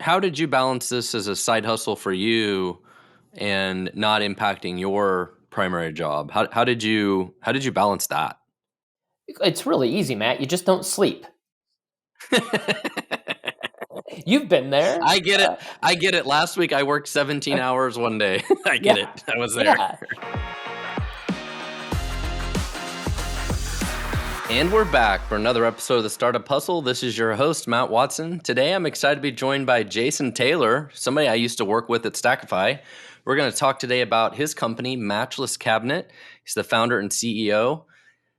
how did you balance this as a side hustle for you and not impacting your primary job? How did you balance that? It's really easy, Matt. You just don't sleep. You've been there. I get it. I get it. Last week I worked 17 hours one day. I get Yeah, it. I was there. yeah. And we're back for another episode of the Startup Hustle. This is your host, Matt Watson. Today I'm excited to be joined by Jason Taylor, somebody I used to work with at Stackify. We're going to talk today about his company, Matchless Cabinet. He's the founder and CEO.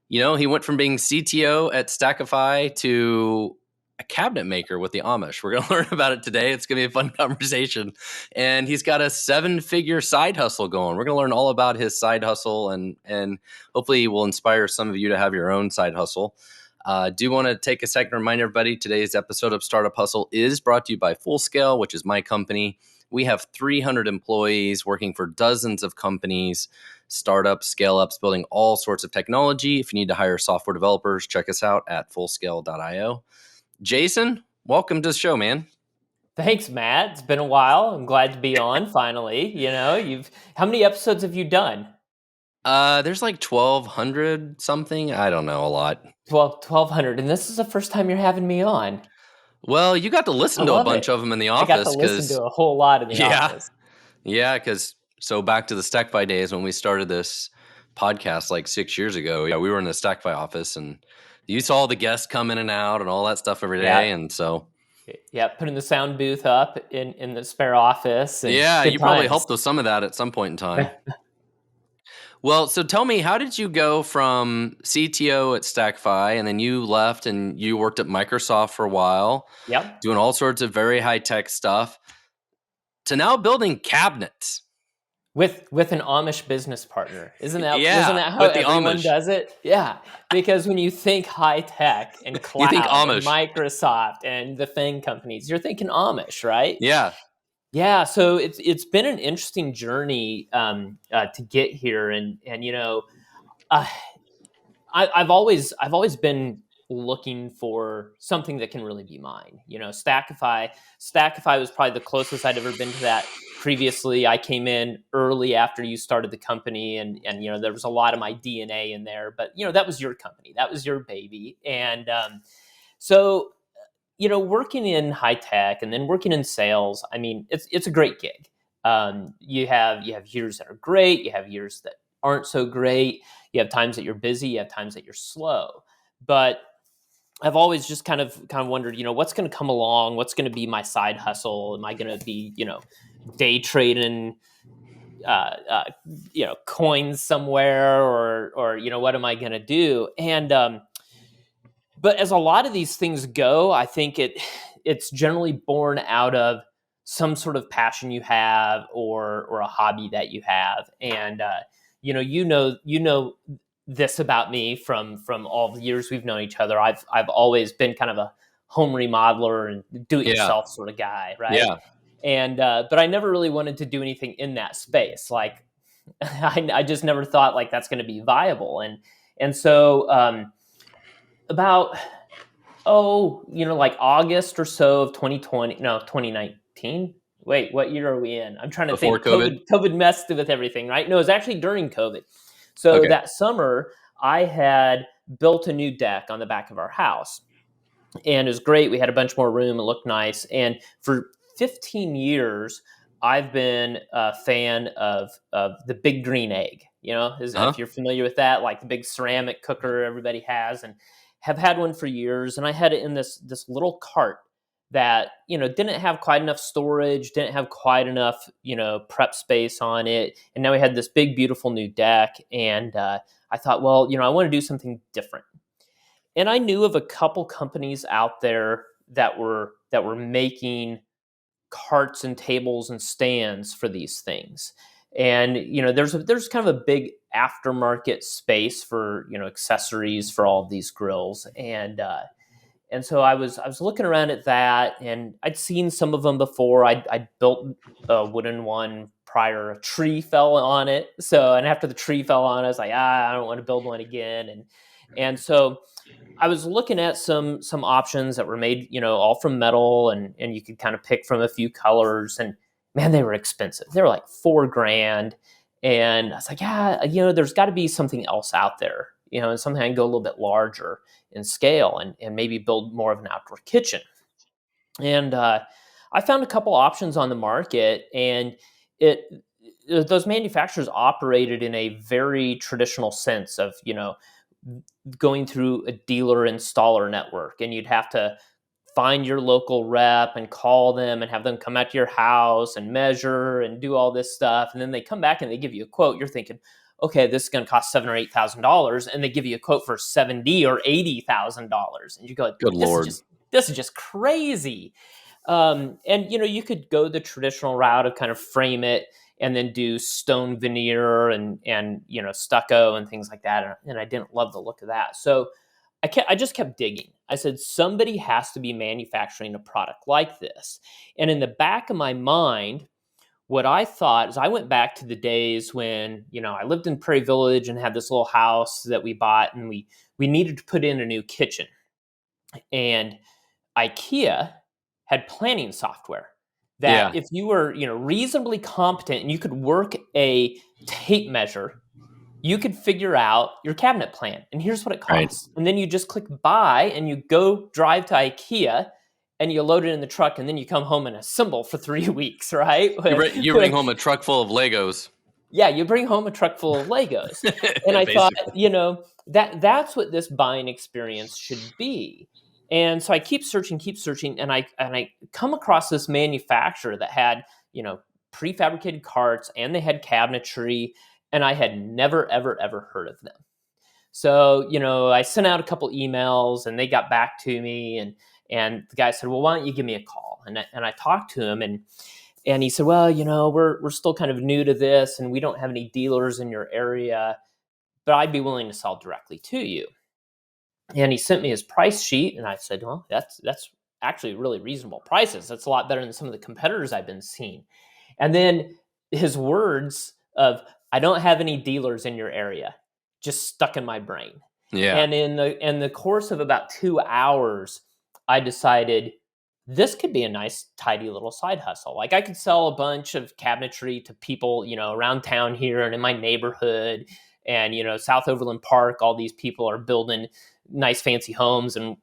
You know, he went from being CTO at Stackify to a cabinet maker with the Amish. We're going to learn about it today. It's going to be a fun conversation. And he's got a 7-figure side hustle going. We're going to learn all about his side hustle and hopefully will inspire some of you to have your own side hustle. Do want to take a second to remind everybody today's episode of Startup Hustle is brought to you by Fullscale, which is my company. We have 300 employees working for dozens of companies, startups, scale ups, building all sorts of technology. If you need to hire software developers, check us out at fullscale.io. Jason, welcome to the show, man. Thanks, Matt. It's been a while. I'm glad to be on finally. You've how many episodes have you done? There's like 1,200 something. I don't know, a lot. 1,200. And this is the first time you're having me on. Well, you got to I listen to a love it. bunch of them in the I got to office listen because, to a whole lot in the yeah, office. yeah, because so back to the Stackify days when we started this podcast like 6 years ago. Yeah, we were in the Stackify office and you saw all the guests come in and out and all that stuff every day. Yeah. And so, Yeah. Putting the sound booth up in the spare office and yeah, good you probably times. helped with some of that at some point in time. Well, so tell me, how did you go from CTO at Stackify and then you left and you worked at Microsoft for a while, Yep. doing all sorts of very high tech stuff, to now building cabinets? With an Amish business partner. Isn't Yeah, that how with the everyone Amish. does it? Yeah. Because when you think high tech and You think cloud and Amish. Microsoft and the FANG companies, you're thinking Amish, right? Yeah. Yeah, so it's been an interesting journey to get here, and uh, I've always been looking for something that can really be mine. Stackify was probably the closest I'd ever been to that. Previously, I came in early after you started the company, and there was a lot of my DNA in there. But that was your company, that was your baby, and so working in high tech and then working in sales. I mean, it's a great gig. You have years that are great, you have years that aren't so great. You have times that you're busy, you have times that you're slow. But I've always just kind of wondered, what's going to come along, what's going to be my side hustle? Am I going to be, day trading, coins somewhere, or what am I going to do? And but as a lot of these things go, I think it's generally born out of some sort of passion you have, or a hobby that you have. And you know this about me from all the years we've known each other. I've always been kind of a home remodeler and do it Yeah. yourself sort of guy, right? Yeah. And but I never really wanted to do anything in that space. Like I just never thought like that's going to be viable. And so about like August or so of 2020, no, 2019. Wait, what year are we in? I'm trying to Before think. COVID. COVID messed with everything, right? No, it was actually during COVID. So Okay. that summer, I had built a new deck on the back of our house, and it was great. We had a bunch more room. It looked nice. And for 15 years, I've been a fan of the Big Green Egg. Uh-huh. If you're familiar with that, like the big ceramic cooker everybody has, and have had one for years. And I had it in this little cart that didn't have quite enough storage, didn't have quite enough prep space on it. And now we had this big, beautiful new deck, and I thought, well, I want to do something different. And I knew of a couple companies out there that were making carts and tables and stands for these things. And there's kind of a big aftermarket space for accessories for all of these grills. And so I was looking around at that, and I'd seen some of them before. I'd built a wooden one prior. A tree fell on it, and after the tree fell on it, I was like, I don't want to build one again. And so I was looking at some options that were made, all from metal, and you could kind of pick from a few colors. And man, they were expensive. They were like $4,000, and I was like, yeah, there's got to be something else out there, and something I can go a little bit larger in scale and maybe build more of an outdoor kitchen. And I found a couple options on the market, and it those manufacturers operated in a very traditional sense of going through a dealer installer network, and you'd have to find your local rep and call them and have them come out to your house and measure and do all this stuff, and then they come back and they give you a quote. You're thinking, okay, this is going to cost $7,000 or $8,000, and they give you a quote for $70,000 or $80,000, and you go, Good Lord. this is just crazy. And you could go the traditional route of kind of frame it and then do stone veneer and stucco and things like that. And I didn't love the look of that. So I just kept digging. I said, somebody has to be manufacturing a product like this. And in the back of my mind, what I thought is I went back to the days when, I lived in Prairie Village and had this little house that we bought, and we needed to put in a new kitchen. And IKEA had planning software that Yeah. if you were, reasonably competent and you could work a tape measure, you could figure out your cabinet plan. And here's what it Right. costs. And then you just click buy and you go drive to IKEA and you load it in the truck, and then you come home and assemble for 3 weeks, right? You bring home a truck full of Legos. Yeah, you bring home a truck full of Legos. And I thought, Basically. that's what this buying experience should be. And so I keep searching, and I come across this manufacturer that had, prefabricated carts, and they had cabinetry, and I had never ever ever heard of them. So, I sent out a couple emails, and they got back to me, and the guy said, "Well, why don't you give me a call?" And I talked to him, and he said, "Well, we're still kind of new to this, and we don't have any dealers in your area, but I'd be willing to sell directly to you." And he sent me his price sheet, and I said, "Well, that's actually really reasonable prices. That's a lot better than some of the competitors I've been seeing." And then his words of, "I don't have any dealers in your area," just stuck in my brain. Yeah. And in the course of about 2 hours, I decided this could be a nice, tidy little side hustle. Like, I could sell a bunch of cabinetry to people, around town here and in my neighborhood. And, South Overland Park, all these people are building nice, fancy homes, and,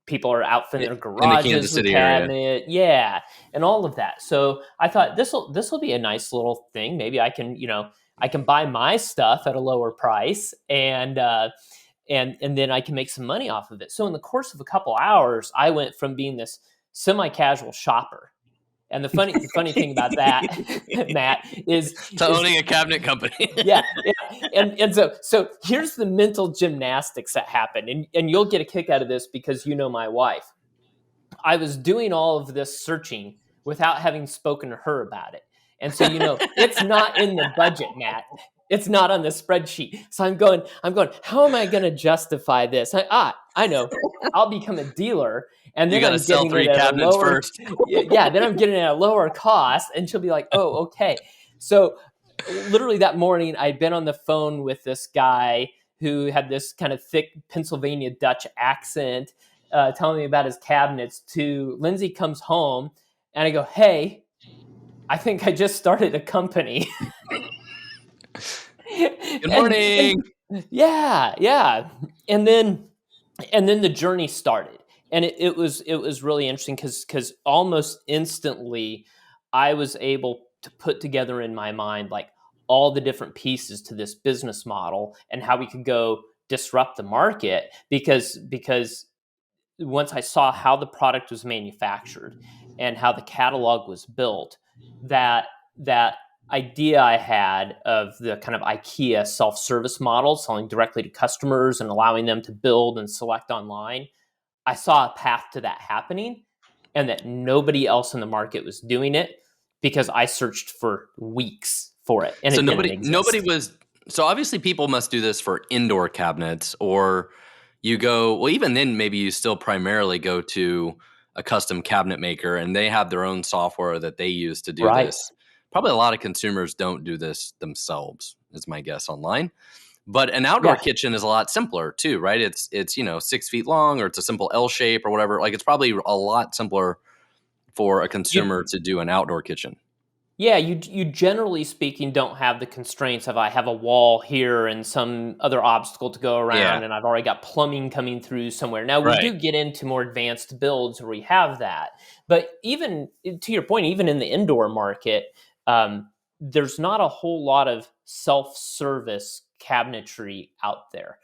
people are outfitting their In the garages Kansas with City area. cabinet. Yeah. And all of that. So I thought this will be a nice little thing. Maybe I can buy my stuff at a lower price, and then I can make some money off of it. So in the course of a couple hours, I went from being this semi-casual shopper. And the funny thing about that, Matt, is To owning a cabinet company. yeah, and so here's the mental gymnastics that happen, and you'll get a kick out of this because my wife. I was doing all of this searching without having spoken to her about it. And so, it's not in the budget, Matt. It's not on the spreadsheet. So I'm going, how am I going to justify this? I know. I'll become a dealer, and You then got to I'm sell getting it 3 at a cabinets lower first. yeah, then I'm getting it at a lower cost, and she'll be like, "Oh, okay." So literally that morning, I'd been on the phone with this guy who had this kind of thick Pennsylvania Dutch accent, telling me about his cabinets. To Lindsay comes home, and I go, "Hey, I think I just started a company." Good morning. Yeah. And then the journey started, and it was really interesting because almost instantly I was able to put together in my mind like all the different pieces to this business model and how we could go disrupt the market, because once I saw how the product was manufactured and how the catalog was built, that idea I had of the kind of IKEA self-service model, selling directly to customers and allowing them to build and select online, I saw a path to that happening, and that nobody else in the market was doing it, because I searched for weeks for it and So it didn't nobody exist. was. So obviously people must do this for indoor cabinets, or you go, well, even then maybe you still primarily go to a custom cabinet maker and they have their own software that they use to do Right. this. Probably a lot of consumers don't do this themselves, is my guess online. But an outdoor Yeah. kitchen is a lot simpler too, right? It's 6 feet long, or it's a simple L shape or whatever. Like it's probably a lot simpler for a You consumer to do an outdoor kitchen. Yeah, you generally speaking don't have the constraints of I have a wall here and some other obstacle to go around, Yeah, and I've already got plumbing coming through somewhere. Now we right, do get into more advanced builds where we have that, but even to your point, even in the indoor market, um, there's not a whole lot of self-service cabinetry out there.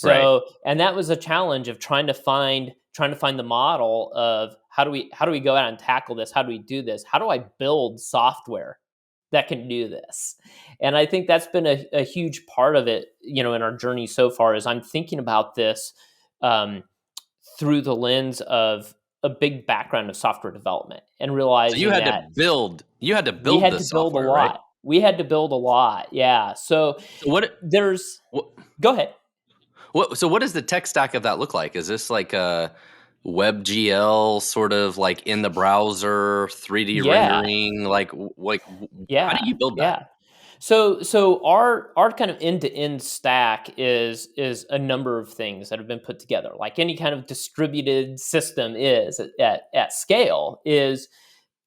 right. So, and that was a challenge of trying to find the model of how do we go out and tackle this? How do we do this? How do I build software that can do this? And I think that's been a huge part of it, in our journey so far. Is I'm thinking about this um, through the lens of a big background of software development and So you realizing had to that build you had to we build had to this build a software, right? lot. We had to build a lot. Yeah. So So there's. what Go ahead. what does the tech stack of that look like? Is this like a WebGL sort of like in the browser 3D Yeah. rendering? How do Yeah. you build that? Yeah. So our kind of end to end stack is a number of things that have been put together. Like any kind of distributed system is at scale is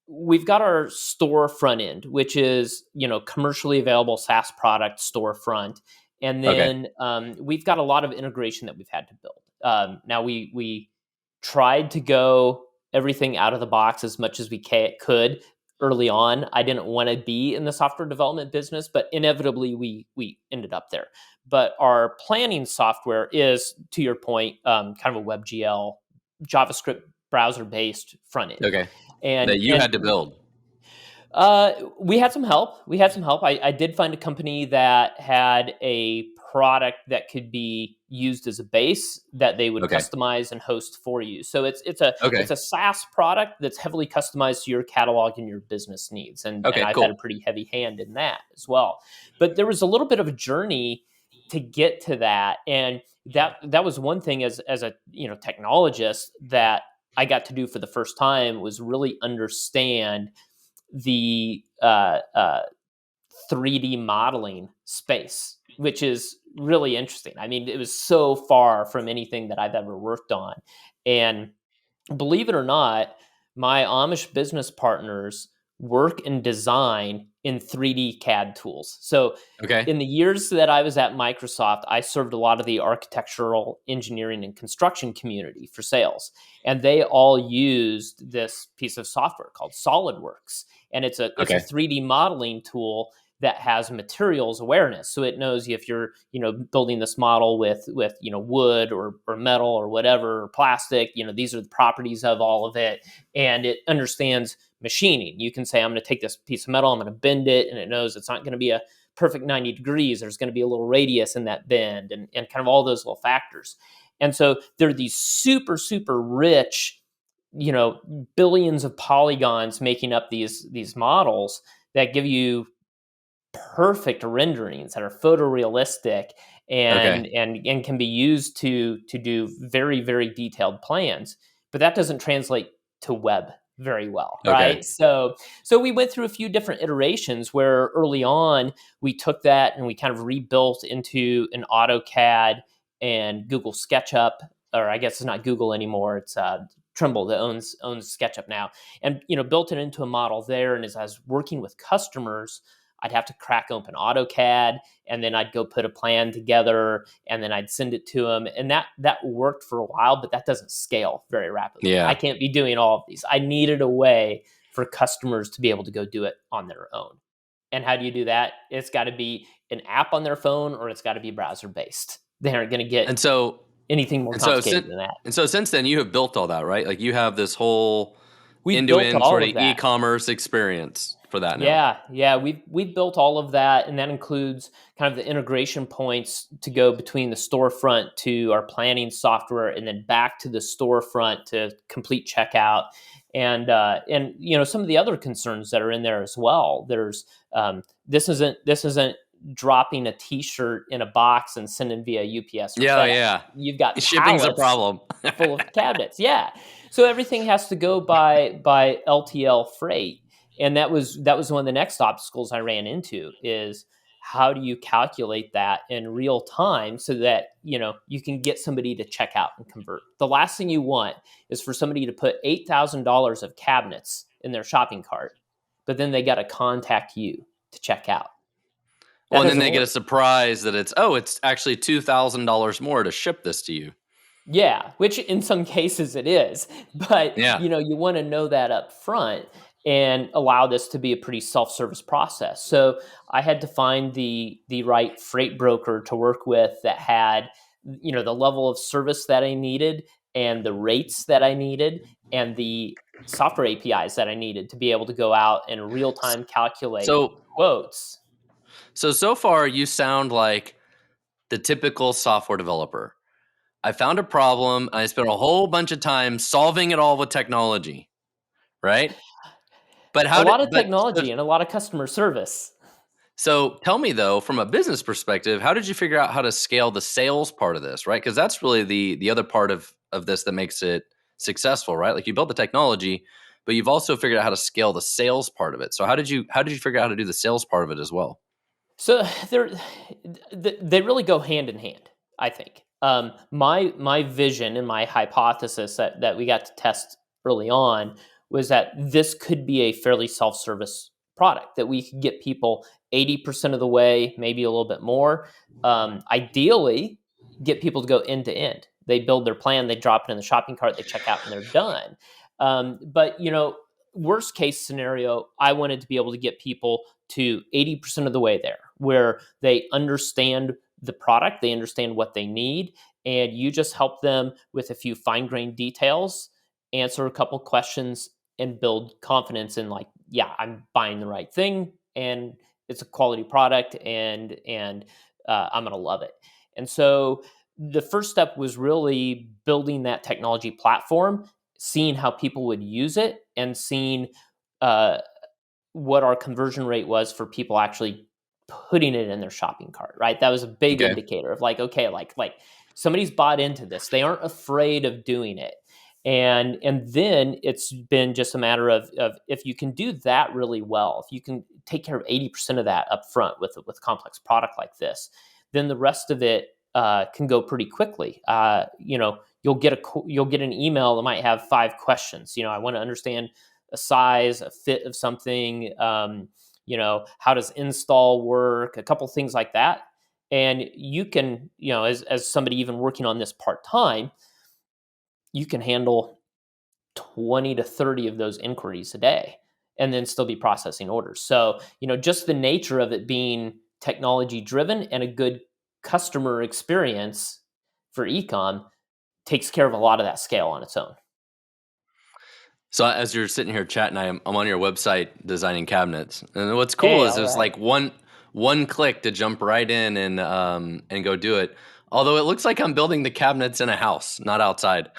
we've got our store front end, which is commercially available SaaS product storefront, and Okay. then we've got a lot of integration that we've had to build. Now we tried to go everything out of the box as much as we could early on. I didn't want to be in the software development business, but inevitably we ended up there. But our planning software is, to your point, kind of a WebGL JavaScript browser based front end, Okay. and That you and had to build. we had some help. We had some help. I did find a company that had a product that could be used as a base that they would Okay. customize and host for you. So it's Okay. a SaaS product that's heavily customized to your catalog and your business needs. And Okay, I've had a cool. pretty heavy hand in that as well. But there was a little bit of a journey to get to that, and that was one thing as a technologist that I got to do for the first time was really understand the 3D modeling space, which is really interesting. I mean, it was so far from anything that I've ever worked on. And believe it or not, my Amish business partners work and design in 3D CAD tools. So Okay. in the years that I was at Microsoft, I served a lot of the architectural, engineering, and construction community for sales. And they all used this piece of software called SolidWorks. And it's a Okay. 3D modeling tool that has materials awareness. So it knows if you're, building this model with wood or metal or whatever, or plastic, these are the properties of all of it. And it understands machining. You can say, I'm going to take this piece of metal, I'm going to bend it, and it knows it's not going to be a perfect 90 degrees. There's going to be a little radius in that bend and kind of all those little factors. And so there are these super, super rich, billions of polygons making up these models that give you perfect renderings that are photorealistic Okay. and can be used to do very, very detailed plans. But that doesn't translate to web very well, Okay. right? So we went through a few different iterations where early on we took that and we kind of rebuilt into an AutoCAD and Google SketchUp, or I guess it's not Google anymore, it's Trimble that owns SketchUp now, and built it into a model there. And as I was working with customers, I'd have to crack open AutoCAD, and then I'd go put a plan together, and then I'd send it to them, and that worked for a while, but that doesn't scale very rapidly. I Yeah. can't be doing all of these. I needed a way for customers to be able to go do it on their own. And how do you do that? It's got to be an app on their phone, or it's got to be browser based. They aren't going to get And so anything more and so complicated since than that. and so since then you have built all that, right? Like you have this whole We've built end-to-end sort all of of that. e-commerce experience for that now. Yeah, we've built all of that, and that includes kind of the integration points to go between the storefront to our planning software, and then back to the storefront to complete checkout, and some of the other concerns that are in there as well. There's this isn't dropping a T-shirt in a box and sending via UPS or Yeah, FedEx. yeah. You've got Shipping's a pallets problem. full of cabinets. Yeah. So everything has to go by LTL freight. And that was one of the next obstacles I ran into is how do you calculate that in real time so that you can get somebody to check out and convert? The last thing you want is for somebody to put $8,000 of cabinets in their shopping cart, but then they got to contact you to check out. Well, That and then doesn't they get a work. surprise that it's actually $2,000 more to ship this to you. Yeah, which in some cases it is, but Yeah. you want to know that up front and allow this to be a pretty self-service process. So I had to find the right freight broker to work with that had the level of service that I needed and the rates that I needed and the software APIs that I needed to be able to go out and real S- time calculate So quotes. so far you sound like the typical software developer. I found a problem. I spent a whole bunch of time solving it all with technology, right? But A how did lot of but so, technology and a lot of customer service. so tell me though, from a business perspective, how did you figure out how to scale the sales part of this, right? Because that's really the other part of this that makes it successful, right? Like you built the technology, but you've also figured out how to scale the sales part of it. So how did you figure out how to do the sales part of it as well? So they really go hand in hand, I think. My vision and my hypothesis that we got to test early on was that this could be a fairly self-service product that we could get people 80% of the way, maybe a little bit more. Ideally, get people to go end to end. They build their plan, they drop it in the shopping cart, they check out, and they're done. But worst case scenario, I wanted to be able to get people to 80% of the way there, where they understand the product, they understand what they need, and you just help them with a few fine grained details, answer a couple questions, and build confidence in, like, yeah, I'm buying the right thing, and it's a quality product, and I'm gonna love it. And so the first step was really building that technology platform, seeing how people would use it, and seeing uh, what our conversion rate was for people actually putting it in their shopping cart, right? That was a big Okay. indicator of, like, okay, like somebody's bought into this. They aren't afraid of doing it. And then it's been just a matter of if you can do that really well, if you can take care of 80% of that up front with complex product like this, then the rest of it can go pretty quickly. You'll get an email that might have 5 questions. I want to understand a size, a fit of something, how does install work, a couple things like that. And you can, as somebody even working on this part time, you can handle 20 to 30 of those inquiries a day and then still be processing orders. So, just the nature of it being technology driven and a good customer experience for ecom takes care of a lot of that scale on its own. So as you're sitting here chatting, I'm on your website designing cabinets, and what's cool Hey, is all there's right. like one click to jump right in and go do it. Although it looks like I'm building the cabinets in a house, not outside.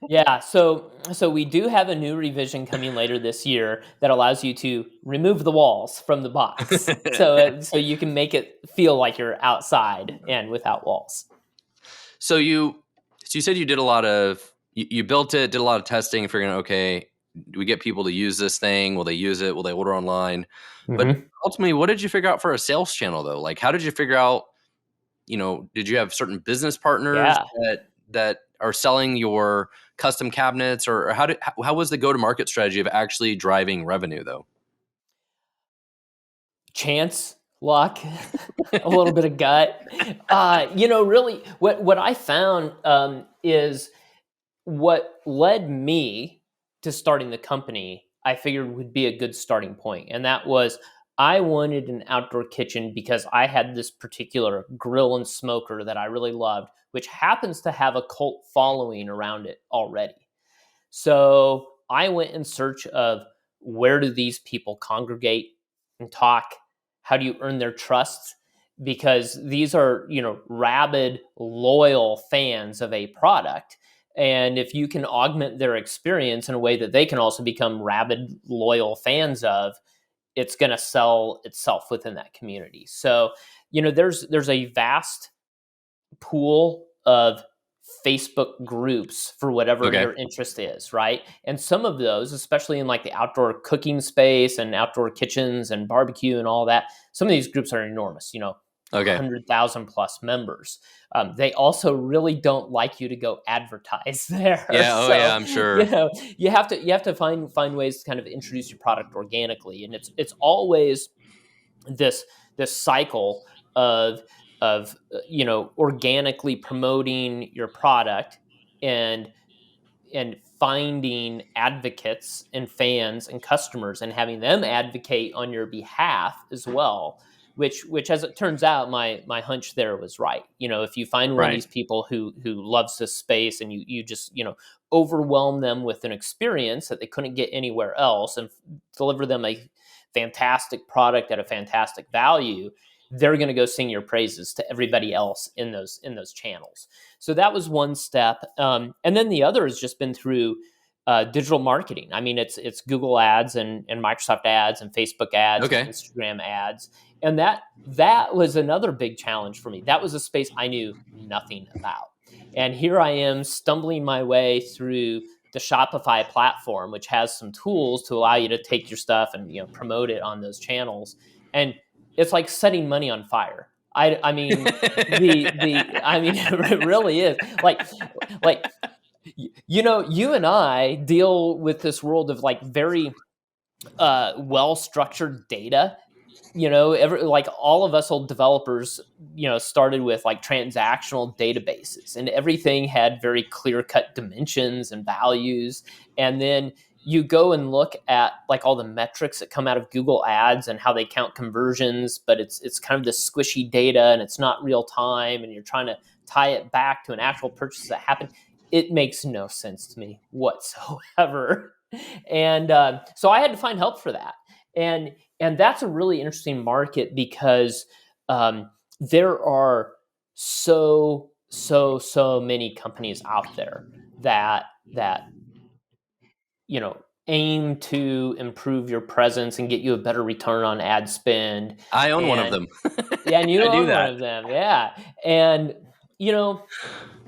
Yeah, so we do have a new revision coming later this year that allows you to remove the walls from the box, so you can make it feel like you're outside and without walls. so you said you did a lot of you built it, did a lot of testing, figuring out, okay, do we get people to use this thing? Will they use it? Will they order online? But Hmm. ultimately, what did you figure out for a sales channel though? Like, how did you figure out? Did you have certain business partners Yeah, that are selling your custom cabinets, or how was the go to market strategy of actually driving revenue though? chance, luck, a little bit of gut. Really, what I found is what led me to starting the company, I figured would be a good starting point. And that was, I wanted an outdoor kitchen because I had this particular grill and smoker that I really loved, which happens to have a cult following around it already. So I went in search of, where do these people congregate and talk? How do you earn their trust? Because these are, rabid, loyal fans of a product. And if you can augment their experience in a way that they can also become rabid, loyal fans of, it's going to sell itself within that community. So, there's a vast pool of Facebook groups for whatever Okay. your interest is, right? And some of those, especially in like the outdoor cooking space and outdoor kitchens and barbecue and all that, some of these groups are enormous, 100,000 plus members. They also really don't like you to go advertise there. Yeah. Oh, So, yeah. I'm sure. you have to find ways to kind of introduce your product organically. And it's always this cycle of organically promoting your product and finding advocates and fans and customers and having them advocate on your behalf as well, which as it turns out, my hunch there was right. If you find one of Right. these people who loves this space, and you just overwhelm them with an experience that they couldn't get anywhere else, and deliver them a fantastic product at a fantastic value, they're going to go sing your praises to everybody else in those channels. So that was one step, and then the other has just been through digital marketing. I mean, it's Google Ads and Microsoft Ads and Facebook Ads and Okay. Instagram Ads, and that was another big challenge for me. That was a space I knew nothing about, and here I am stumbling my way through the Shopify platform, which has some tools to allow you to take your stuff and promote it on those channels, and it's like setting money on fire. I mean I mean it really is like you and I deal with this world of like very well structured data. Like all of us old developers, started with like transactional databases, and everything had very clear cut dimensions and values. And then you go and look at like all the metrics that come out of Google Ads and how they count conversions, but it's kind of this squishy data and it's not real time, and you're trying to tie it back to an actual purchase that happened. It makes no sense to me whatsoever. And so I had to find help for that. And that's a really interesting market because there are so many companies out there that aim to improve your presence and get you a better return on ad spend. I own one of And them. yeah, and you I do own one that. of them. Yeah. And you know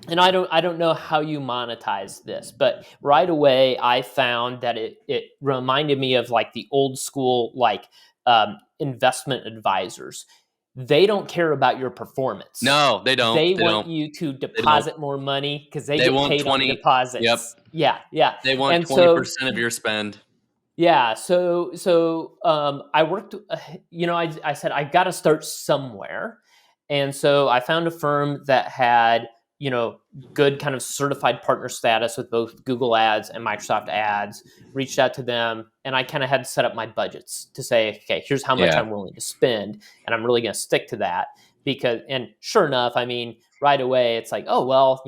and I don't know how you monetize this, but right away I found that it reminded me of like the old school like investment advisors. They don't care about your performance. No, they don't. They They want don't. you to They don't. deposit more money because they They get want paid on 20. Yep. deposits. Yeah, yeah. They want And so 20% of your spend. yeah, so I worked. I said I got to start somewhere, and so I found a firm that had good kind of certified partner status with both Google Ads and Microsoft Ads. Reached out to them, and I kind of had to set up my budgets to say, okay, here's how much Yeah. I'm willing to spend, and I'm really going to stick to that and sure enough, I mean, right away it's like, oh well,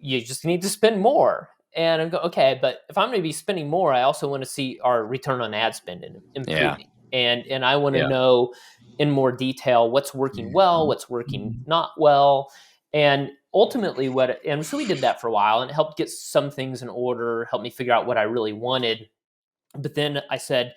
you just need to spend more. And I go, okay, but if I'm going to be spending more, I also want to see our return on ad spend Yeah. improving. And I want to Yeah. know in more detail what's working well, what's working not well. And ultimately and so we did that for a while, and it helped get some things in order, helped me figure out what I really wanted. But then I said,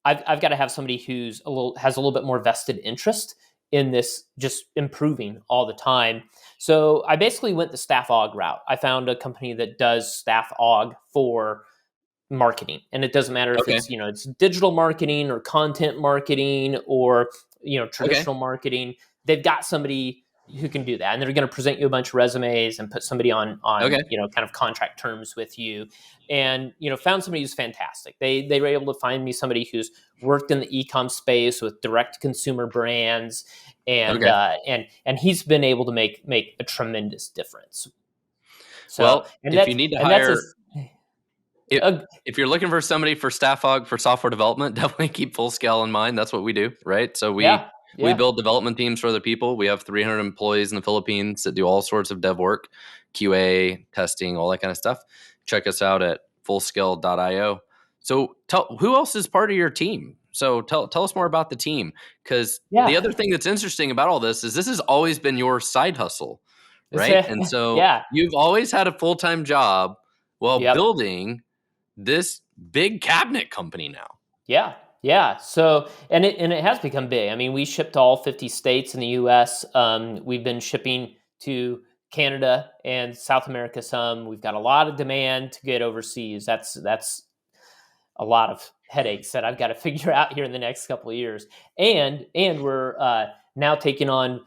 I've got to have somebody who's has a little bit more vested interest in this just improving all the time. So I basically went the staff aug route. I found a company that does staff aug for marketing, and it doesn't matter if Okay. it's digital marketing or content marketing or Okay. traditional marketing. They've got somebody who can do that, and they're going to present you a bunch of resumes and put somebody on Okay. kind of contract terms with you. And found somebody who's fantastic. They were able to find me somebody who's worked in the e-com space with direct consumer brands, and Okay. and he's been able to make a tremendous difference. So Well, and if that's you need to and that's hire, his, if, uh, if you're looking for somebody for staff aug for software development, definitely keep Full Scale in mind. That's what we do, right? So we yeah. build development teams for other people. We have 300 employees in the Philippines that do all sorts of dev work, QA, testing, all that kind of stuff. Check us out at fullscale.io. So who else is part of your team? So tell us more about the team, because the other thing that's interesting about all this is this has always been your side hustle, right? And so Yeah. you've always had a full-time job while Yep. building this big cabinet company now. Yeah. Yeah. So, and it has become big. I mean, we ship to all 50 states in the U.S. We've been shipping to Canada and South America some. We've got a lot of demand to get overseas. That's a lot of headaches that I've got to figure out here in the next couple of years. And we're now taking on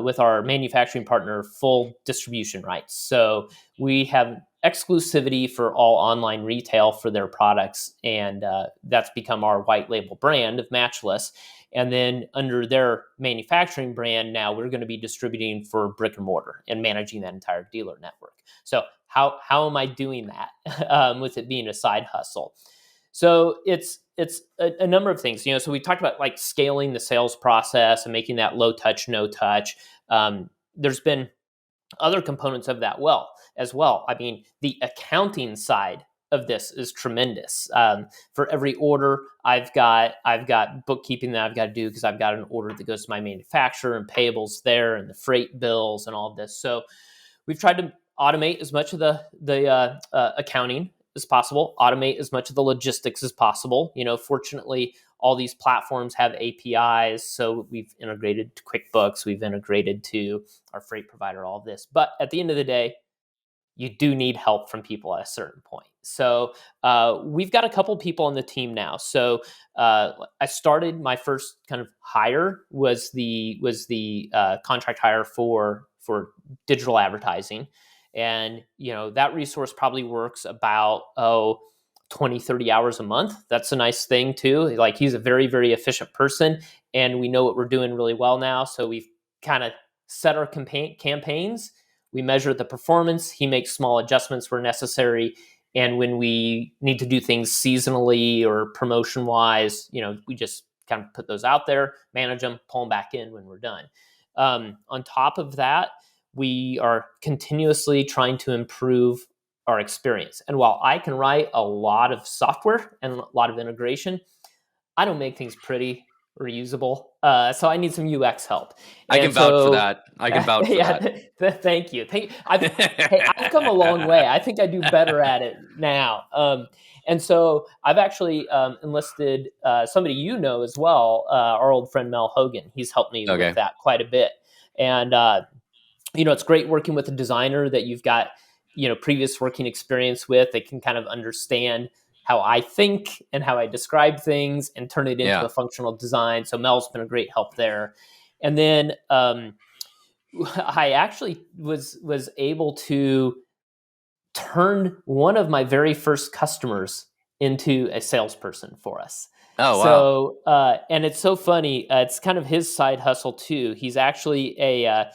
with our manufacturing partner full distribution rights. So we have exclusivity for all online retail for their products, and that's become our white label brand of Matchless. And then under their manufacturing brand, now we're going to be distributing for brick and mortar and managing that entire dealer network. So how am I doing that with it being a side hustle? So it's a number of things, So we talked about like scaling the sales process and making that low touch, no touch. There's been other components of that as well. I mean, the accounting side of this is tremendous. For every order, I've got bookkeeping that I've got to do because I've got an order that goes to my manufacturer and payables there and the freight bills and all of this. So we've tried to automate as much of the accounting as possible, automate as much of the logistics as possible. Fortunately, all these platforms have APIs, so we've integrated to QuickBooks, we've integrated to our freight provider, all of this. But at the end of the day, you do need help from people at a certain point. So we've got a couple people on the team now. So I started my first kind of hire was the contract hire for digital advertising. And, that resource probably works about, 20, 30 hours a month. That's a nice thing too. Like he's a very, very efficient person and we know what we're doing really well now. So we've kind of set our campaigns. We measure the performance. He makes small adjustments where necessary. And when we need to do things seasonally or promotion wise, we just kind of put those out there, manage them, pull them back in when we're done. On top of that, we are continuously trying to improve our experience. And while I can write a lot of software and a lot of integration, I don't make things pretty or usable. So I need some UX help. I can vouch for that. I can vouch for that. Thank you. I've come a long way. I think I do better at it now. And so I've actually enlisted somebody as well, our old friend Mel Hogan. He's helped me with that quite a bit. And it's great working with a designer that you've got, previous working experience with. They can kind of understand how I think and how I describe things and turn it into a functional design. So Mel's been a great help there. And then I actually was able to turn one of my very first customers into a salesperson for us. Oh, wow. So, and it's so funny. It's kind of his side hustle too. He's actually a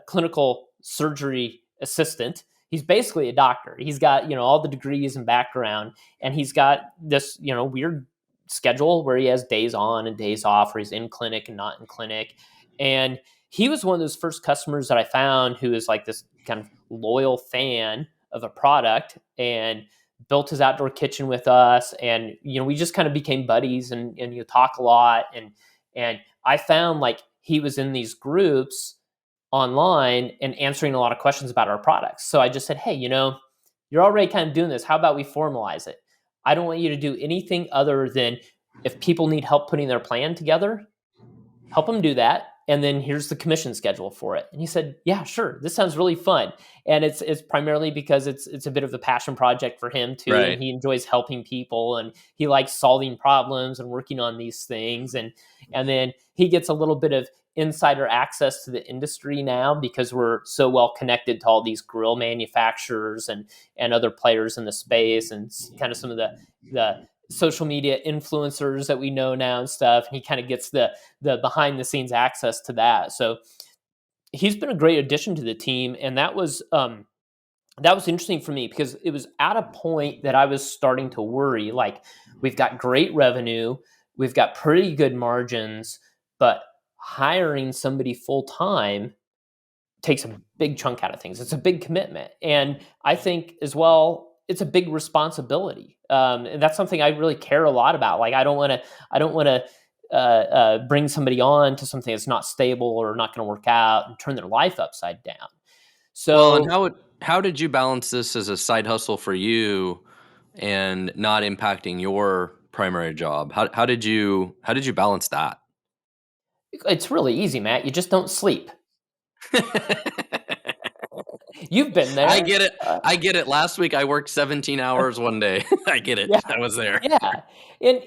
clinical surgery assistant. He's basically a doctor. He's got, all the degrees and background, and he's got this, weird schedule where he has days on and days off, where he's in clinic and not in clinic. And he was one of those first customers that I found who is like this kind of loyal fan of a product and built his outdoor kitchen with us. And, we just kind of became buddies and you talk a lot. And I found like he was in these groups online and answering a lot of questions about our products. So I just said, hey, you're already kind of doing this. How about we formalize it? I don't want you to do anything other than if people need help putting their plan together, help them do that. And then here's the commission schedule for it. And he said, yeah, sure. This sounds really fun. And it's primarily because it's a bit of a passion project for him too. Right. And he enjoys helping people and he likes solving problems and working on these things. And then he gets a little bit of insider access to the industry now because we're so well connected to all these grill manufacturers and other players in the space and kind of some of the social media influencers that we know now and stuff. And he kind of gets the behind the scenes access to that. So he's been a great addition to the team. And that was interesting for me because it was at a point that I was starting to worry, like we've got great revenue, we've got pretty good margins, but hiring somebody full time takes a big chunk out of things. It's a big commitment. And I think as well, it's a big responsibility. And that's something I really care a lot about. Like, I don't want to bring somebody on to something that's not stable or not going to work out and turn their life upside down. So, well, and how did you balance this as a side hustle for you and not impacting your primary job? How did you balance that? It's really easy, Matt. You just don't sleep. You've been I there. get it. I get it. Last week I worked 17 hours one day. I get it. Yeah, I was there. yeah, and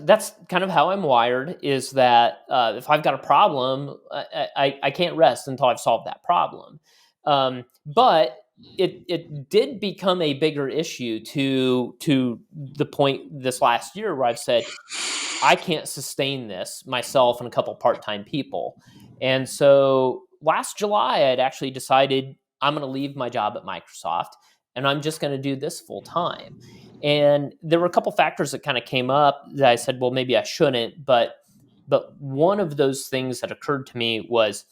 that's kind of how I'm wired. Is that if I've got a problem, I can't rest until I've solved that problem. But it did become a bigger issue to the point this last year where I've said I can't sustain this myself and a couple part time people, and so last July I'd actually decided I'm going to leave my job at Microsoft and I'm just going to do this full time. And there were a couple factors that kind of came up that I said, well, maybe I shouldn't. But one of those things that occurred to me was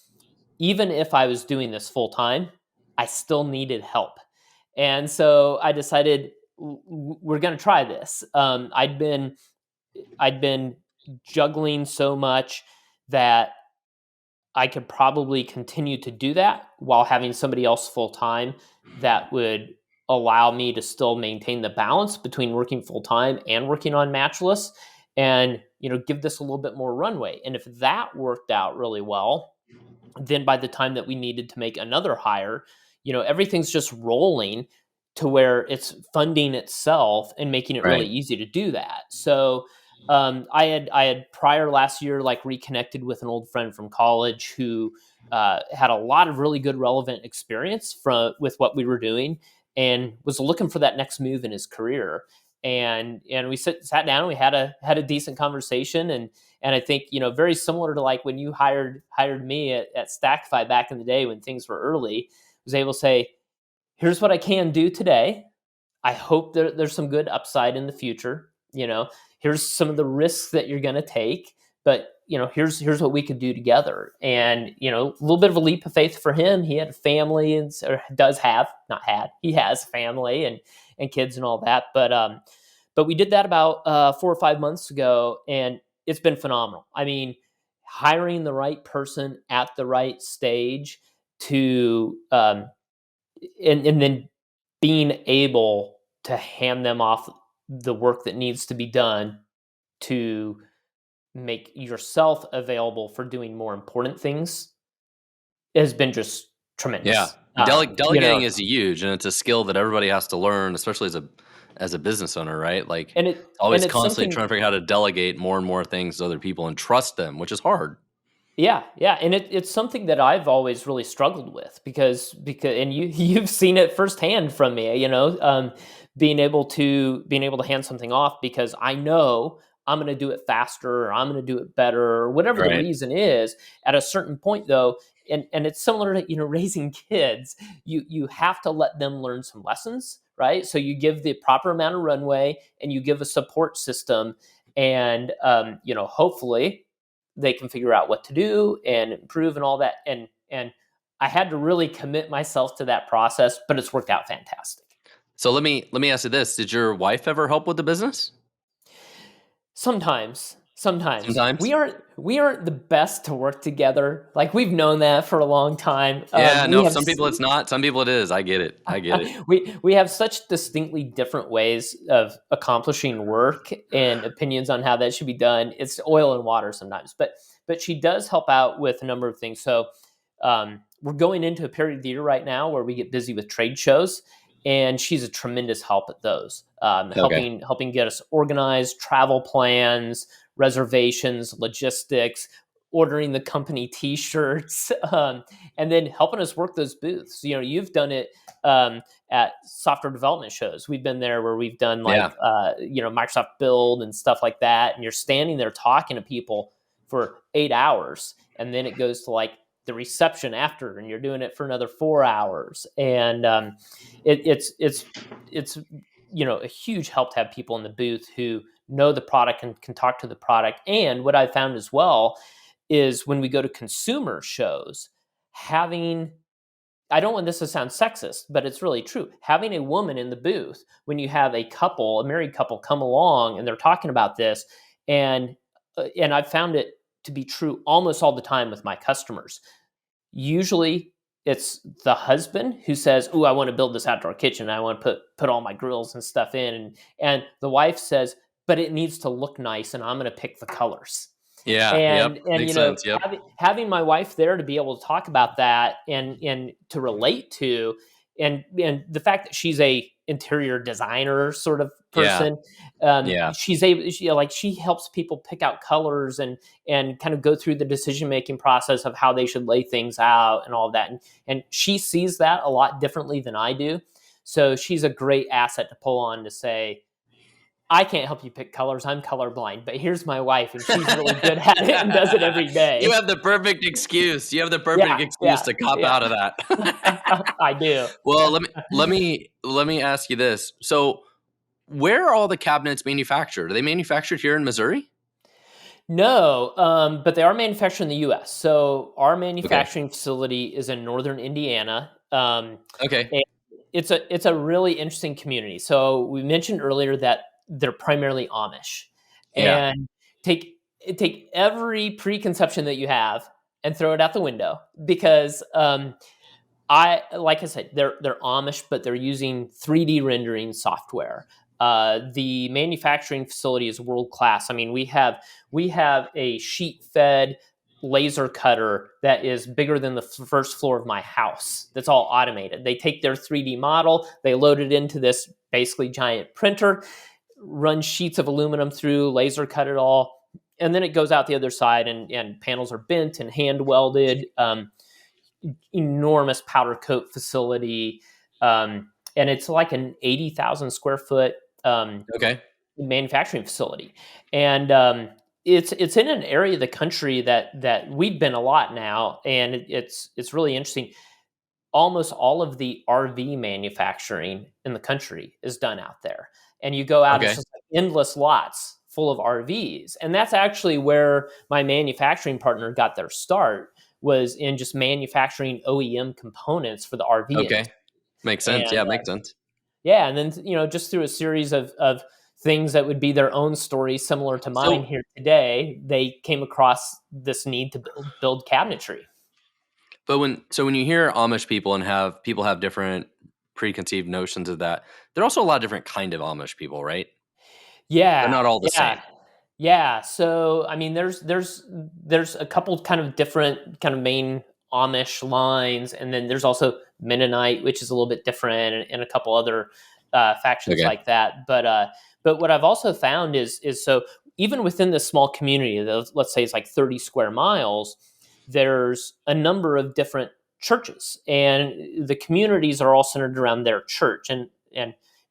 even if I was doing this full time, I still needed help. And so I decided we're going to try this. I'd been juggling so much that I could probably continue to do that while having somebody else full time that would allow me to still maintain the balance between working full time and working on Matchless and give this a little bit more runway. And if that worked out really well, then by the time that we needed to make another hire, everything's just rolling to where it's funding itself and making it really Right. easy to do that. So I had prior last year like reconnected with an old friend from college who had a lot of really good relevant experience with what we were doing and was looking for that next move in his career. And we sat down and we had a decent conversation, and I think very similar to like when you hired me at Stackify back in the day when things were early, was able to say, here's what I can do today. I hope there's some good upside in the future. Here's some of the risks that you're going to take, but here's what we could do together. And a little bit of a leap of faith for him. He had a family or does have, not had, he has family and kids and all that. But we did that about 4 or 5 months ago, and it's been phenomenal. I mean, hiring the right person at the right stage to and then being able to hand them off the work that needs to be done to make yourself available for doing more important things has been just Yeah. tremendous. Delegating is huge, and it's a skill that everybody has to learn, especially as a business owner, right? Like And always it's constantly something. trying to figure out how to delegate more and more things to other people and trust them, which is hard. Yeah, yeah, and it's something that I've always really struggled with because and you've seen it firsthand from me, being able to hand something off because I know I'm going to do it faster or I'm going to do it better or whatever the Right. reason is. At a certain point, though, and it's similar to raising kids, you have to let them learn some lessons, right? So you give the proper amount of runway and you give a support system, and hopefully they can figure out what to do and improve and all that. And I had to really commit myself to that process, but it's worked out fantastic. So let me ask you this: did your wife ever help with the business? Sometimes Sometimes. we aren't the best to work together. Like we've known that for a long time. Yeah. We No. have Some people it's not. Some people it is. I get it. I get it. we have such distinctly different ways of accomplishing work and opinions on how that should be done. It's oil and water sometimes, but she does help out with a number of things. So we're going into a period of the year right now where we get busy with trade shows, and she's a tremendous help at those, Okay. helping get us organized, travel plans, reservations, logistics, ordering the company T-shirts, and then helping us work those booths. You've done it at software development shows. We've been there where we've done Yeah. like Microsoft Build and stuff like that, and you're standing there talking to people for 8 hours, and then it goes to like the reception after, and you're doing it for another 4 hours, and it's a huge help to have people in the booth who know the product and can talk to the product. And what I found as well is when we go to consumer shows, having I don't want this to sound sexist, but it's really true. Having a woman in the booth when you have a married couple, come along and they're talking about this, and I've found it to be true almost all the time with my customers. Usually, it's the husband who says, "Ooh, I want to build this outdoor kitchen. I want to put all my grills and stuff in," and the wife says, "But it needs to look nice, and I'm going to pick the colors." Yeah. Yep. And Makes sense. Yep. having my wife there to be able to talk about that and to relate to, and the fact that she's a interior designer sort of Yeah. person, Yeah. she's able, she helps people pick out colors and kind of go through the decision making process of how they should lay things out and all of that, and she sees that a lot differently than I do. So she's a great asset to pull on to say, I can't help you pick colors. I'm colorblind, but here's my wife, and she's really good at it and does it every You day. have the perfect excuse. You have the perfect Yeah, excuse yeah, to cop yeah. out of that. I do. Well, let me ask you this. So, where are all the cabinets manufactured? Are they manufactured here in Missouri? No, but they are manufactured in the U.S. So our Okay. manufacturing facility is in northern Indiana. Okay. And it's a really interesting community. So we mentioned earlier that they're primarily Amish, Yeah. and take take every preconception that you have and throw it out the window because I like I said, they're Amish, but they're using 3D rendering software. The manufacturing facility is world class. I mean, we have a sheet fed laser cutter that is bigger than the first floor of my house. That's all automated. They take their 3D model, they load it into this basically giant printer, run sheets of aluminum through, laser cut it all, and then it goes out the other side, and panels are bent and hand welded. Enormous powder coat facility, and it's like an 80,000 square foot Okay. manufacturing facility, and it's in an area of the country that we've been a lot now, and it's really interesting. Almost all of the RV manufacturing in the country is done out there, and you go out, it's Okay. just like endless lots full of RVs, and that's actually where my manufacturing partner got their start, was in just manufacturing OEM components for the RV Okay. industry. Makes sense. And Yeah, makes sense. yeah, and then just through a series of things that would be their own stories similar to mine So, here today, they came across this need to build cabinetry. but when you hear Amish people and have people have different preconceived notions of that, there are also a lot of different kind of Amish people, right? They're Yeah, not all the yeah. same. Yeah, so I mean, there's a couple kind of different kind of main Amish lines, and then there's also Mennonite, which is a little bit different, and a couple other factions Okay. like that. But what I've also found is so even within this small community, let's say it's like 30 square miles, there's a number of different churches, and the communities are all centered around their church, and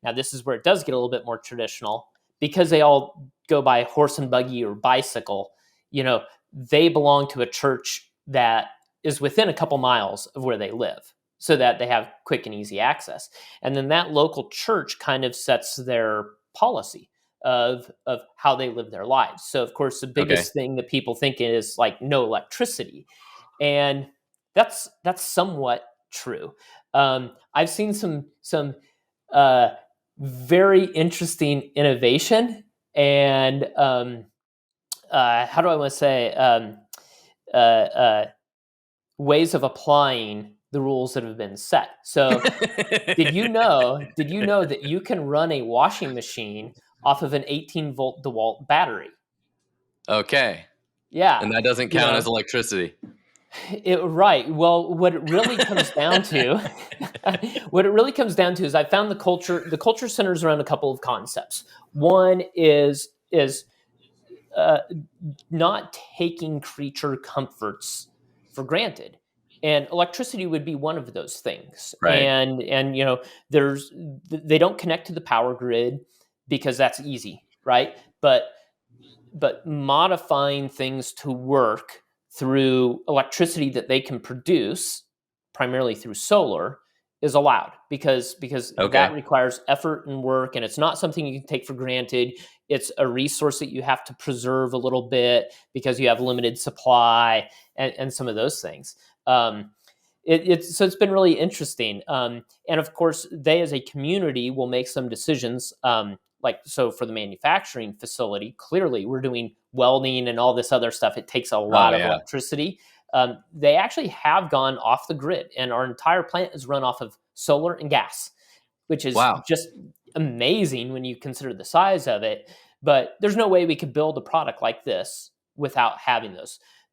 now this is where it does get a little bit more traditional because they all go by horse and buggy or bicycle. They belong to a church that is within a couple miles of where they live so that they have quick and easy access. And then that local church kind of sets their policy of how they live their lives. So of course the Okay. biggest thing that people think is like no electricity. And that's somewhat true. I've seen some uh, very interesting innovation and how do I want to say uh, uh, ways of applying the rules that have been set. So, did you know that you can run a washing machine off of an 18-volt DeWalt battery? Okay. Yeah, And that doesn't you count know, as electricity. right. Well, what it really comes down to, what it really comes down to is I found the culture centers around a couple of concepts. One is uh, not taking creature comforts for granted, and electricity would be one of those things. Right. And there's they don't connect to the power grid because that's easy, right? But modifying things to work through electricity that they can produce primarily through solar is allowed because that Okay. requires effort and work, and it's not something you can take for granted. It's a resource that you have to preserve a little bit because you have limited supply, and some of those things. It's been really interesting, and of course they as a community will make some decisions, like so for the manufacturing facility. Clearly we're doing welding and all this other stuff. It takes a Oh lot of yeah. electricity. They actually have gone off the grid, and our entire plant is run off of solar and gas, which is Wow. just amazing when you consider the size of it. But there's no way we could build a product like this without having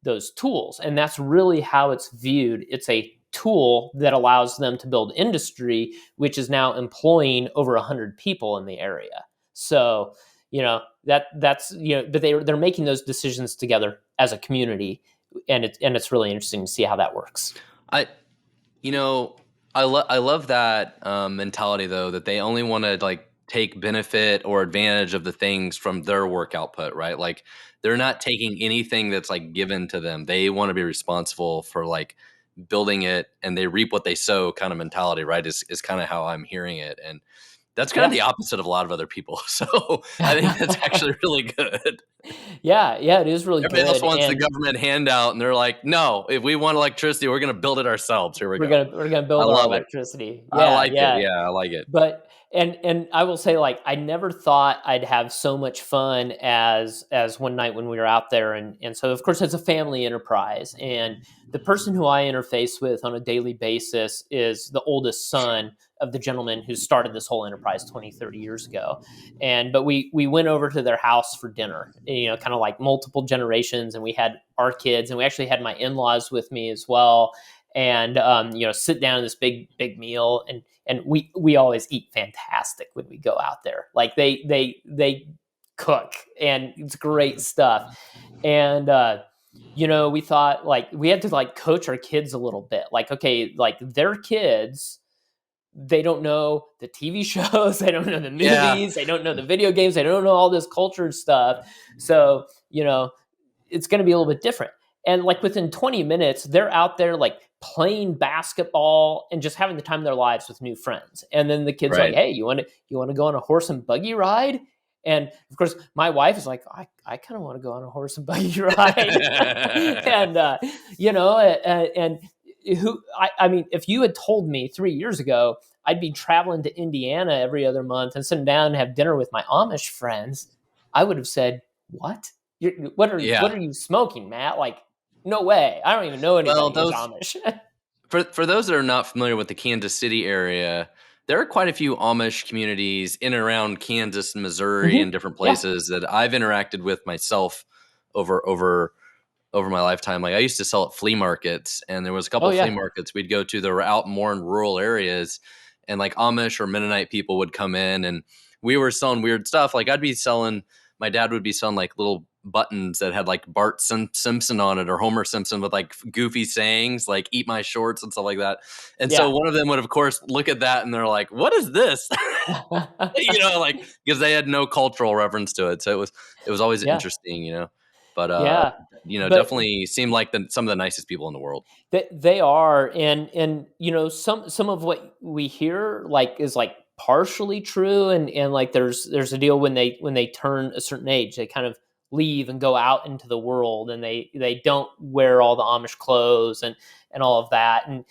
those tools. And that's really how it's viewed. It's a tool that allows them to build industry, which is now employing over 100 people in the area. So, that's but they're making those decisions together as a community, and it's really interesting to see how that works. I you know I love that mentality though, that they only want to like take benefit or advantage of the things from their work output, right? Like they're not taking anything that's like given to them. They want to be responsible for like building it, and they reap what they sow kind of mentality, right? Is kind of how I'm hearing it. And that's kind of Yeah. the opposite of a lot of other people. So I think that's actually really good. Yeah, it is really Everybody else good, wants the and government handout, and they're like, no, if we want electricity, we're going to build it ourselves. Here we go. we're gonna I build our love it. electricity. I Yeah, like it. yeah. Yeah, I like it. But and I will say, like, I never thought I'd have so much fun as one night when we were out there, and so of course it's a family enterprise, and the person who I interface with on a daily basis is the oldest son of the gentleman who started this whole enterprise 20, 30 years ago. But we went over to their house for dinner, kind of like multiple generations, and we had our kids, and we actually had my in-laws with me as well, and sit down in this big meal, and we always eat fantastic when we go out there. Like they cook, and it's great stuff. And we thought, like, we had to like coach our kids a little bit. Like, okay, like their kids, they don't know the TV shows, they don't know the Yeah. movies, they don't know the video games, they don't know all this culture stuff. So, it's going to be a little bit different. And like within 20 minutes, they're out there like playing basketball and just having the time of their lives with new friends. And then the kids Right. like, hey, you want to go on a horse and buggy ride? And of course, my wife is like, I kind of want to go on a horse and buggy ride. And and I mean, if you had told me 3 years ago I'd be traveling to Indiana every other month and sitting down and have dinner with my Amish friends, I would have said, what? What are Yeah. you smoking, Matt? Like, no way. I don't even know anybody who's Amish. For those that are not familiar with the Kansas City area, there are quite a few Amish communities in and around Kansas and Missouri and different Yeah. places that I've interacted with myself over my lifetime. Like I used to sell at flea markets, and there was a couple Oh, of yeah. flea markets we'd go to that were out more in rural areas, and like Amish or Mennonite people would come in, and we were selling weird stuff. Like my dad would be selling like little buttons that had like Bart Simpson on it or Homer Simpson with like goofy sayings like "Eat my shorts" and stuff like that. And so Yeah. one of them would, of course, look at that and they're like, "What is this?" Like because they had no cultural reference to it. So it was always Yeah. interesting. But Yeah. But definitely seemed like some of the nicest people in the world. they are, and some of what we hear like is like partially true, and like there's a deal when they turn a certain age, they kind of leave and go out into the world, and they don't wear all the Amish clothes and all of that, and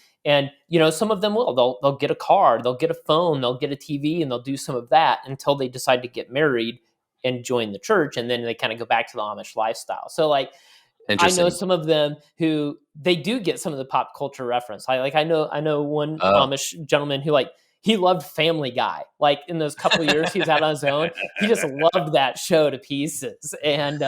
some of them they'll get a car, they'll get a phone, they'll get a TV, and they'll do some of that until they decide to get married and join the church, and then they kind of go back to the Amish lifestyle. So like I know Interesting. some of them who they do get some of the pop culture reference. I know one Oh. Amish gentleman who like he loved Family Guy. Like in those couple of years he was out on his own, he just loved that show to pieces. And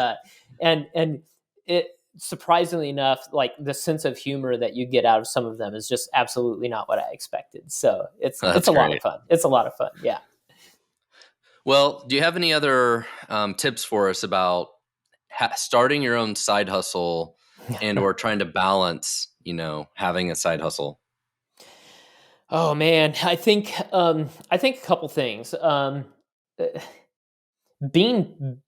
it, surprisingly enough, like the sense of humor that you get out of some of them is just absolutely not what I expected. So it's That's a lot of great. fun. It's a lot of fun. Yeah. Well, do you have any other tips for us about starting your own side hustle and or trying to balance, having a side hustle? Oh man, I think a couple things. Uh, being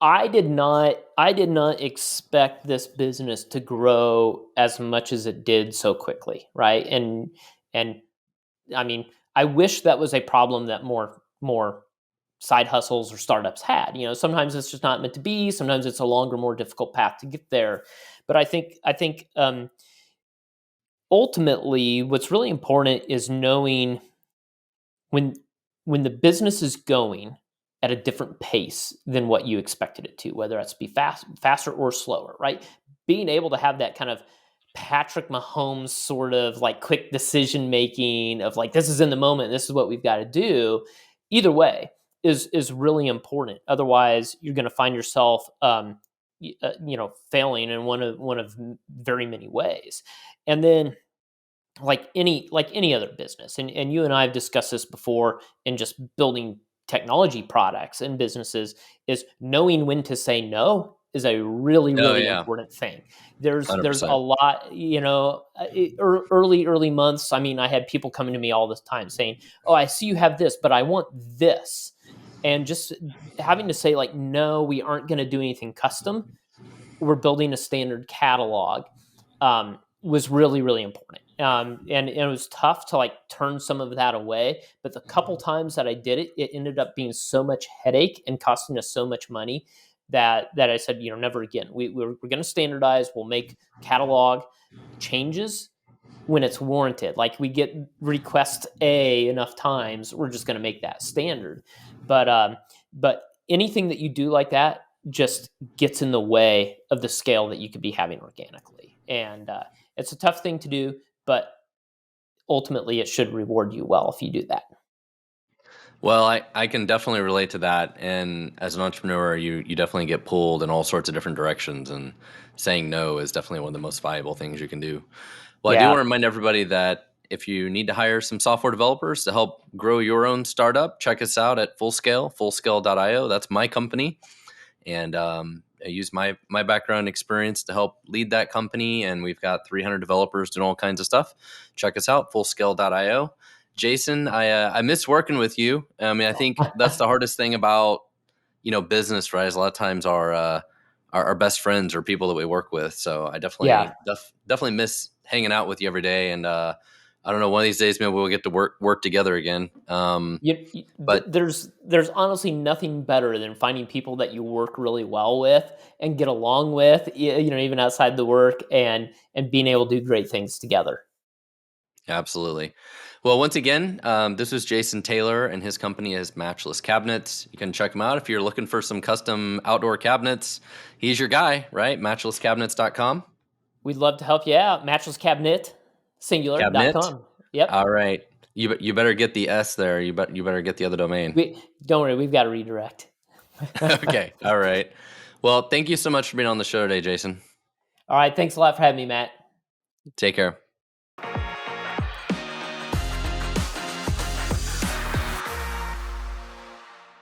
I did not expect this business to grow as much as it did so quickly, right? And I mean, I wish that was a problem that more side hustles or startups had. Sometimes it's just not meant to be. Sometimes it's a longer, more difficult path to get there. But I think ultimately, what's really important is knowing when the business is going at a different pace than what you expected it to, whether that's be faster or slower, right? Being able to have that kind of Patrick Mahomes sort of like quick decision making of like, this is in the moment, this is what we've got to do. Either way is really important. Otherwise, you're going to find yourself failing in one of very many ways. And then like any other business, and you and I have discussed this before in just building technology products and businesses, is knowing when to say no is a really Oh really yeah, important thing. There's a 100%. lot, early months. I mean, I had people coming to me all the time saying, oh, I see you have this, but I want this. And just having to say, like, no, we aren't going to do anything custom. We're building a standard catalog, was really really important. And it was tough to like turn some of that away, but the couple times that I did it, it ended up being so much headache and costing us so much money that I said, never again. We're going to standardize. We'll make catalog changes when it's warranted. Like, we get request A enough times, we're just going to make that standard. But anything that you do like that just gets in the way of the scale that you could be having organically. And it's a tough thing to do, but ultimately it should reward you well if you do that. Well, I can definitely relate to that. And as an entrepreneur, you definitely get pulled in all sorts of different directions. And saying no is definitely one of the most valuable things you can do. Well, I do want Yeah. to remind everybody that if you need to hire some software developers to help grow your own startup, check us out at Fullscale, fullscale.io. That's my company. And I use my background experience to help lead that company. And we've got 300 developers doing all kinds of stuff. Check us out, fullscale.io. Jason, I miss working with you. I mean, I think that's the hardest thing about business, right? Is a lot of times our best friends or people that we work with. So I Yeah. definitely miss hanging out with you every day. And I don't know, one of these days maybe we'll get to work together again. But There's honestly nothing better than finding people that you work really well with and get along with, even outside the work, and being able to do great things together. absolutely. Well, once again, this is Jason Taylor, and his company is Matchless Cabinets. You can check him out if you're looking for some custom outdoor cabinets. He's your guy, right? Matchlesscabinets.com. We'd love to help you out. Matchlesscabinet, Cabinet. singular.com. Yep. All right. You better get the S there. You better get the other domain. Don't worry, we've got to redirect. Okay. All right. Well, thank you so much for being on the show today, Jason. All right. Thanks a lot for having me, Matt. Take care.